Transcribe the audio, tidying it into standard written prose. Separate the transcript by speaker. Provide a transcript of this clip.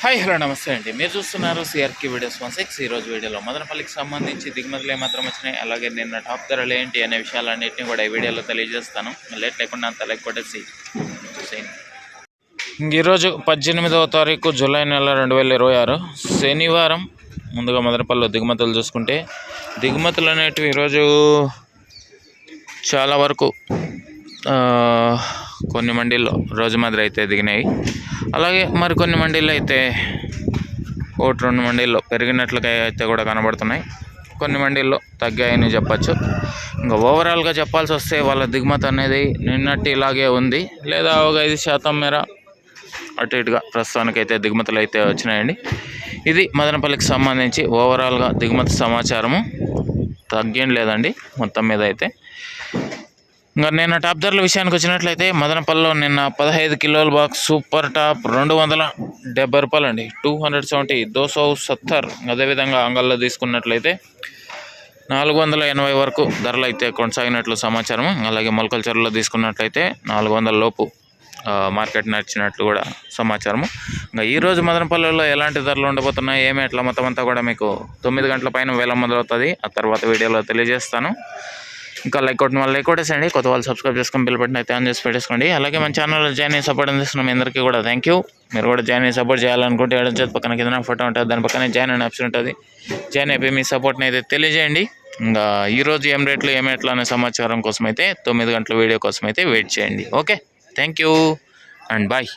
Speaker 1: Hi hello నమస్తే అండి. మీరు చూస్తున్నారు సిఆర్కే వీడియోస్ 16. ఈరోజు వీడియోలో మదనపల్లికి సంబంధించి దిగుమతులు ఏమాత్రం వచ్చినాయి, అలాగే నిన్న టాప్ ధరలు ఏంటి అనే విషయాలన్నింటినీ కూడా ఈ వీడియోలో తెలియజేస్తాను. లేట్ లేకుండా అంత లైక్ కొట్టేసి చూసేయండి. ఈరోజు 18వ తారీఖు జూలై నెల 2026 శనివారం. ముందుగా మదనపల్లిలో దిగుమతులు చూసుకుంటే దిగుమతులు అనేటివి ఈరోజు చాలా వరకు కొన్ని మండీల్లో రోజు మాదిరి అయితే దిగినాయి. అలాగే మరికొన్ని మండీల్లో అయితే 1-2 మండీల్లో పెరిగినట్లుగా అయితే కూడా కనబడుతున్నాయి. కొన్ని మండీల్లో తగ్గాయని చెప్పచ్చు. ఇంకా ఓవరాల్గా చెప్పాల్సి వస్తే వాళ్ళ దిగుమతి అనేది నిన్నటి ఇలాగే ఉంది, లేదా ఒక 5% మేర అటు ఇటుగా ప్రస్తుతానికైతే దిగుమతులు అయితే వచ్చినాయండి. ఇది మదనపల్లికి సంబంధించి ఓవరాల్గా దిగుమతి సమాచారము. తగ్గేం లేదండి మొత్తం మీద అయితే. ఇంకా నిన్న టాప్ ధరల విషయానికి వచ్చినట్లయితే మదనపల్లిలో నిన్న 15 కిలోల బాక్స్ సూపర్ టాప్ 270 రూపాయలు అండి. 270, 270. అదేవిధంగా అంగల్లో తీసుకున్నట్లయితే 480 వరకు ధరలు అయితే కొనసాగినట్లు సమాచారం. అలాగే మొలకల చెరువులో తీసుకున్నట్లయితే 400 లోపు మార్కెట్ నడిచినట్లు కూడా సమాచారము. ఇంకా ఈరోజు మదనపల్లిలో ఎలాంటి ధరలు ఉండబోతున్నాయి, ఏమి ఎట్లా మొత్తం అంతా కూడా మీకు 9 గంటల పైన వేల మొదలవుతుంది. ఆ తర్వాత వీడియోలో తెలియజేస్తాను. ఇంకా లైక్ కొట్టిన వాళ్ళు లైక్ కొట్టేసండి, కొత్త వాళ్ళు సబ్స్క్రైబ్ చేసుకొని బిల్ బటన్ అయితే ఆన్ చేసి పెట్టేసుకోండి. అలాగే మన ఛానల్లో జాయిన్ అయ్యి సపోర్ట్ అందిస్తున్నాం. మీ అందరికీ కూడా థ్యాంక్ యూ. మీరు కూడా జాయిన్ అయ్యి సపోర్ట్ చేయాలనుకుంటే ఎడమ చేతి పక్కన కింద ఫోటో ఉంటుంది, దాని పక్కనే జాయిన్ అనే ఆప్షన్ ఉంటుంది. జాయిన్ అయిపోయి మీ సపోర్ట్ని అయితే తెలియజేయండి. ఇంకా ఈరోజు ఏం రేట్లు ఏమి ఎట్లా అనే సమాచారం కోసం అయితే 9 గంటల వీడియో కోసం అయితే వెయిట్ చేయండి. Okay, thank you and bye.